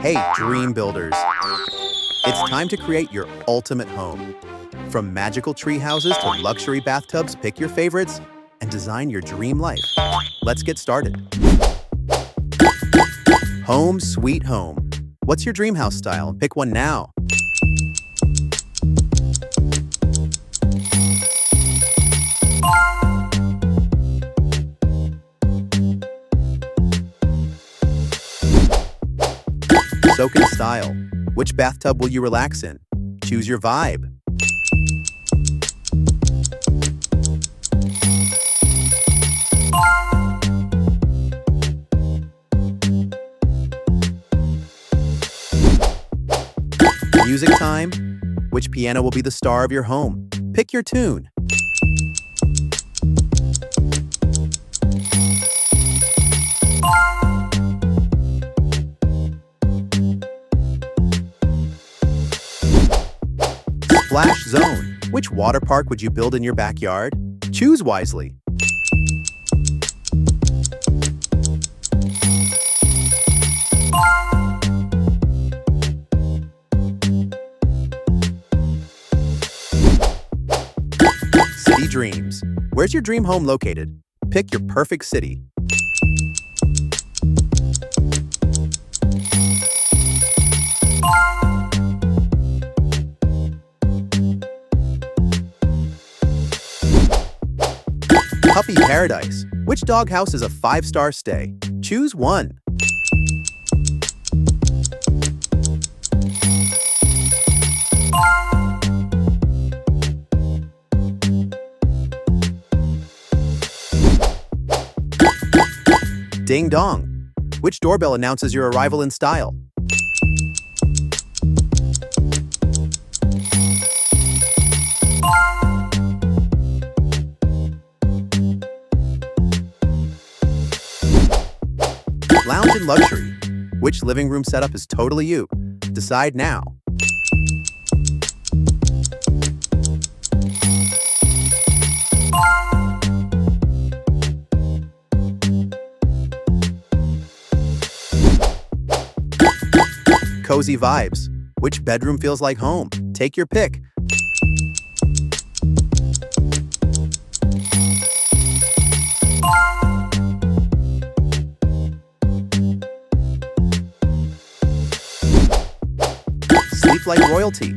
Hey, dream builders. It's time to create your ultimate home. From magical tree houses to luxury bathtubs, pick your favorites and design your dream life. Let's get started. Home sweet home. What's your dream house style? Pick one now. Soak in style. Which bathtub will you relax in? Choose your vibe. Music time. Which piano will be the star of your home? Pick your tune. Splash zone. Which water park would you build in your backyard? Choose wisely. City dreams. Where's your dream home located? Pick your perfect city. Puppy paradise. Which doghouse is a 5-star stay? Choose one. Ding dong. Which doorbell announces your arrival in style? Lounge and luxury. Which living room setup is totally you? Decide now. Cozy vibes. Which bedroom feels like home? Take your pick. Sleep like royalty.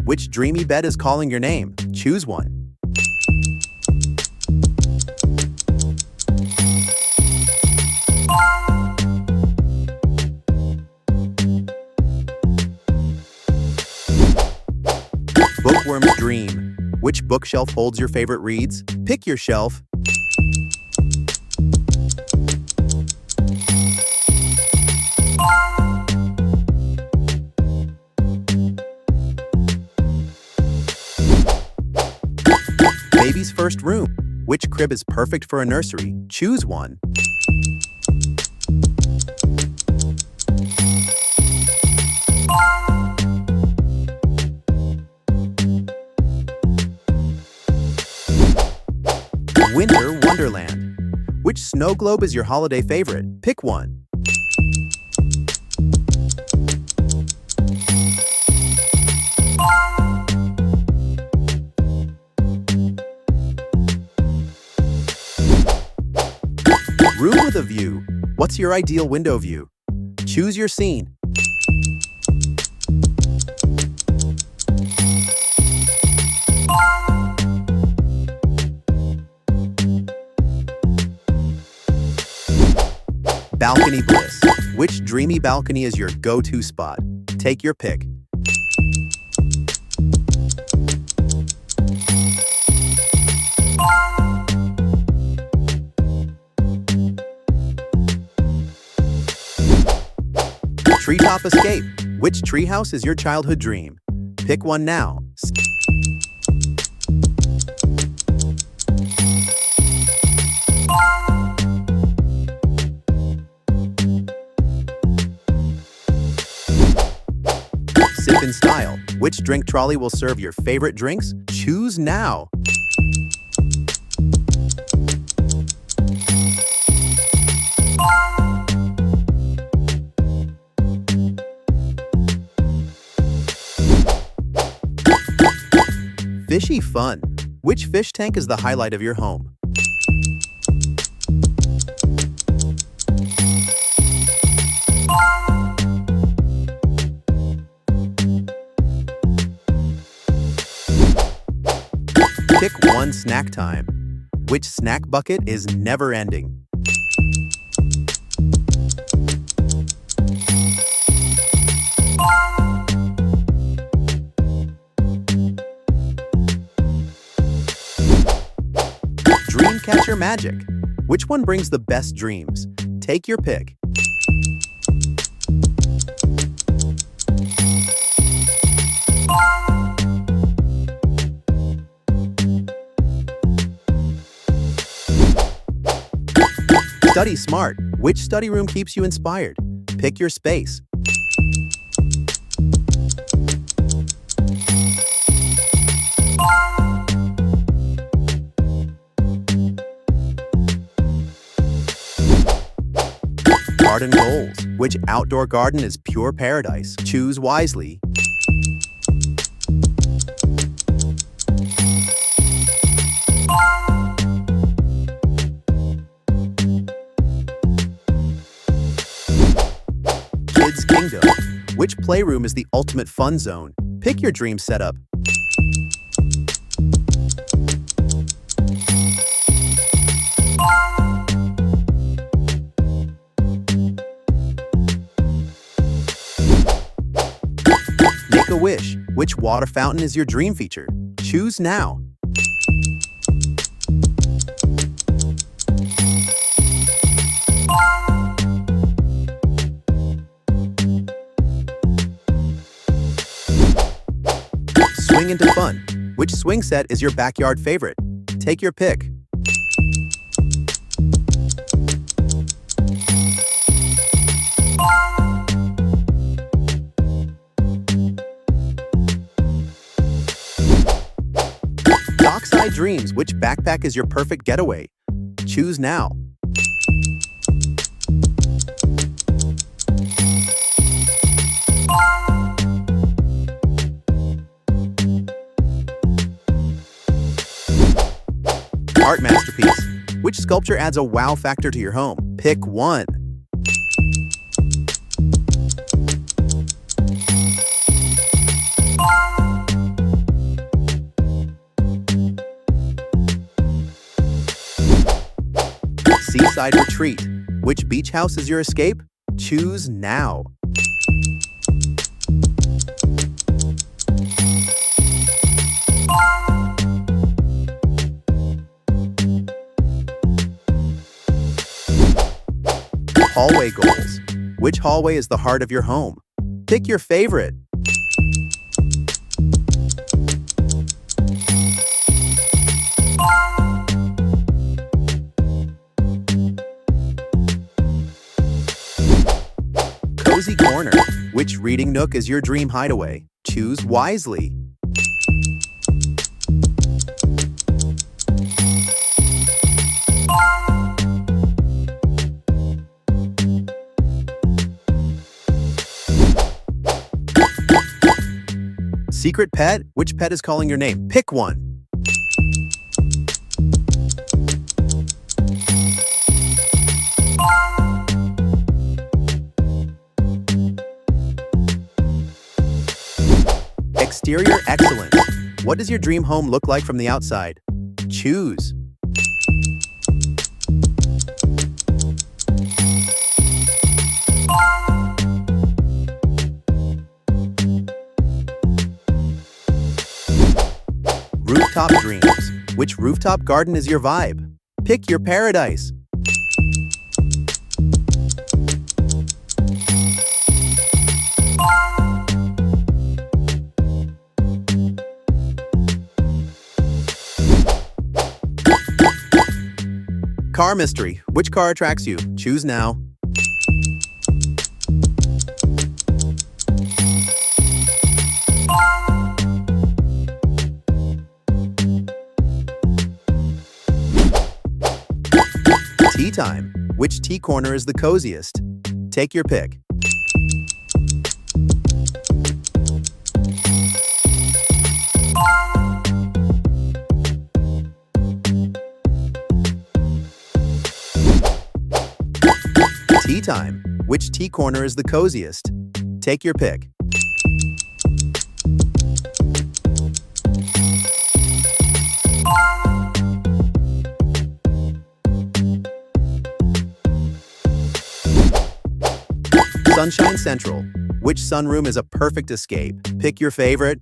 Which dreamy bed is calling your name? Choose one. Bookworm's dream. Which bookshelf holds your favorite reads? Pick your shelf. Baby's first room. Which crib is perfect for a nursery? Choose one. Winter Wonderland. Which snow globe is your holiday favorite? Pick one. Room with a view. What's your ideal window view? Choose your scene. Balcony bliss. Which dreamy balcony is your go-to spot? Take your pick. Treetop escape. Which treehouse is your childhood dream? Pick one now. Sip in style. Which drink trolley will serve your favorite drinks? Choose now. Fishy fun. Which fish tank is the highlight of your home? Pick one snack time. Which snack bucket is never ending? Dreamcatcher magic. Which one brings the best dreams? Take your pick. Study smart. Which study room keeps you inspired? Pick your space. Garden goals. Which outdoor garden is pure paradise? Choose wisely. Kids Kingdom. Which playroom is the ultimate fun zone? Pick your dream setup. Make a wish. Which water fountain is your dream feature? Choose now. Swing into fun. Which swing set is your backyard favorite? Take your pick. Dockside Dreams. Which backpack is your perfect getaway? Choose now. Art masterpiece. Which sculpture adds a wow factor to your home? Pick one. Seaside retreat. Which beach house is your escape? Choose now. Hallway goals. Which hallway is the heart of your home? Pick your favorite. Cozy corner. Which reading nook is your dream hideaway? Choose wisely. Secret pet? Which pet is calling your name? Pick one. Exterior excellence. What does your dream home look like from the outside? Choose. Rooftop dreams. Which rooftop garden is your vibe? Pick your paradise. Car mystery. Which car attracts you? Choose now. Tea time. Which tea corner is the coziest? Take your pick. time. Which tea corner is the coziest? Take your pick. Sunshine Central. Which sunroom is a perfect escape? Pick your favorite.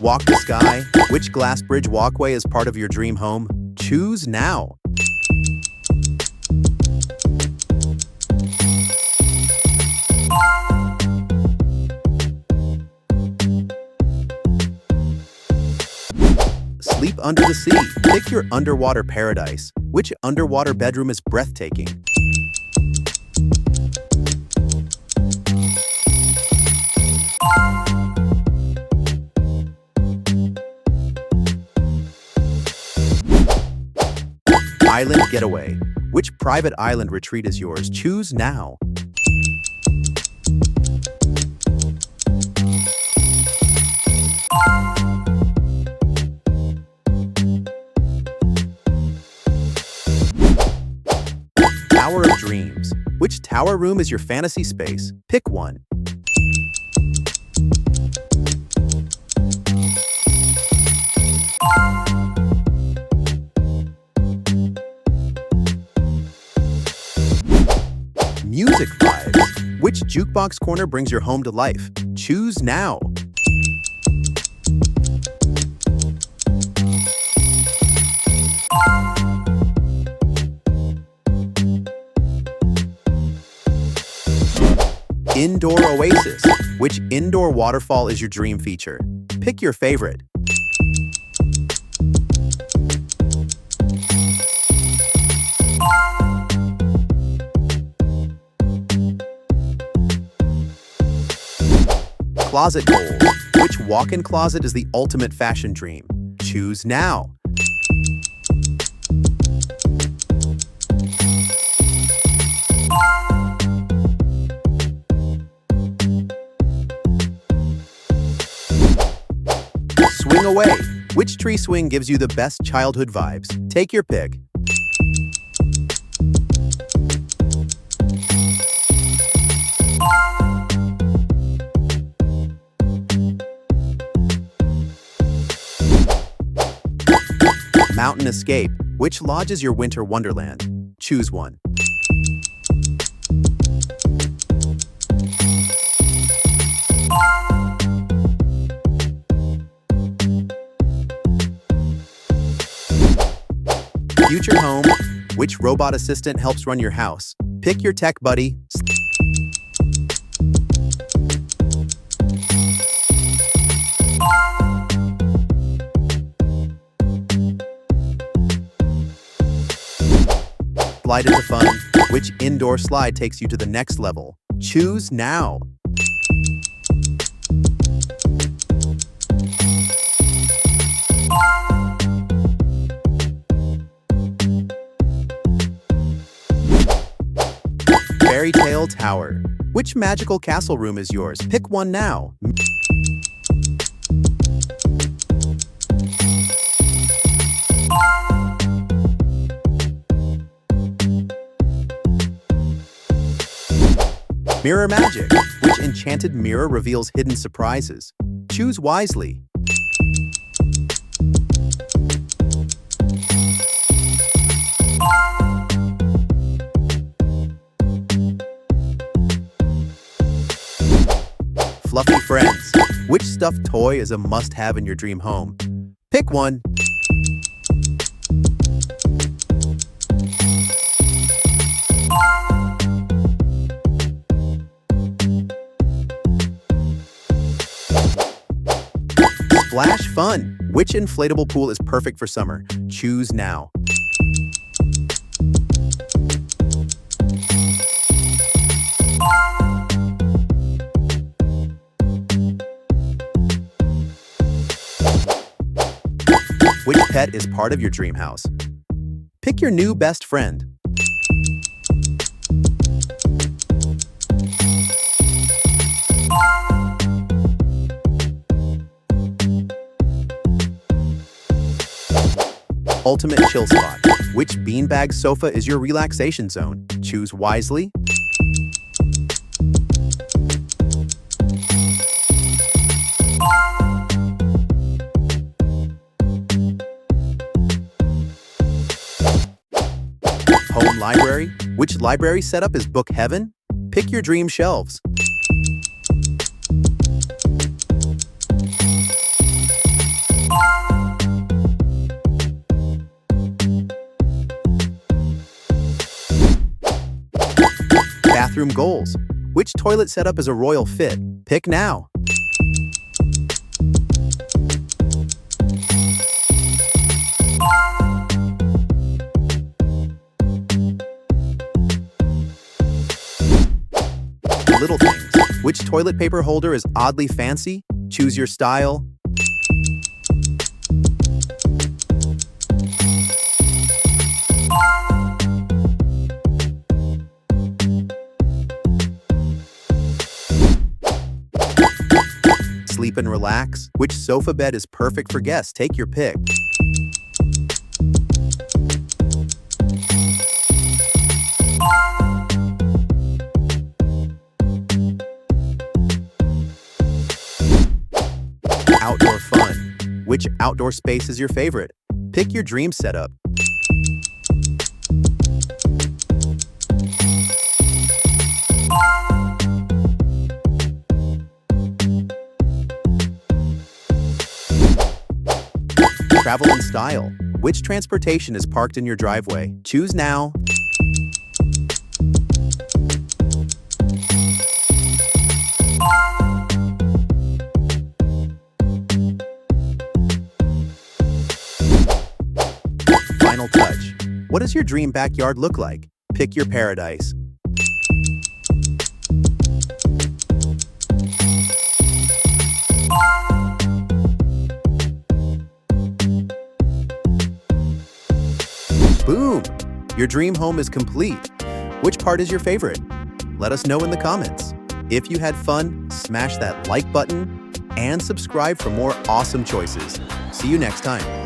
Walk the Sky. Which glass bridge walkway is part of your dream home? Choose now. Sleep under the sea. Pick your underwater paradise. Which underwater bedroom is breathtaking? Island Getaway. Which private island retreat is yours? Choose now. Tower of Dreams. Which tower room is your fantasy space? Pick one. Music vibes. Which jukebox corner brings your home to life? Choose now. Indoor Oasis. Which indoor waterfall is your dream feature? Pick your favorite. Closet goals. Which walk-in closet is the ultimate fashion dream? Choose now. Swing away. Which tree swing gives you the best childhood vibes? Take your pick. Mountain Escape. Which lodge is your winter wonderland? Choose one. Future Home. Which robot assistant helps run your house? Pick your tech buddy. Slide into fun. Which indoor slide takes you to the next level? Choose now. Fairy Tale Tower. Which magical castle room is yours? Pick one now. Mirror Magic. Which enchanted mirror reveals hidden surprises? Choose wisely. Fluffy Friends. Which stuffed toy is a must-have in your dream home? Pick one. Splash Fun. Which inflatable pool is perfect for summer? Choose now. Which pet is part of your dream house? Pick your new best friend. ultimate chill spot. Which beanbag sofa is your relaxation zone? Choose wisely. Home library. Which library setup is book heaven? Pick your dream shelves. Bathroom goals. Which toilet setup is a royal fit? Pick now. Little things. Which toilet paper holder is oddly fancy? Choose your style. Sleep and relax. Which sofa bed is perfect for guests? Take your pick. Outdoor fun. Which outdoor space is your favorite? Pick your dream setup. Travel in style. Which transportation is parked in your driveway? Choose now. Final touch. What does your dream backyard look like? Pick your paradise. Boom! Your dream home is complete. Which part is your favorite? Let us know in the comments. If you had fun, smash that like button and subscribe for more awesome choices. See you next time.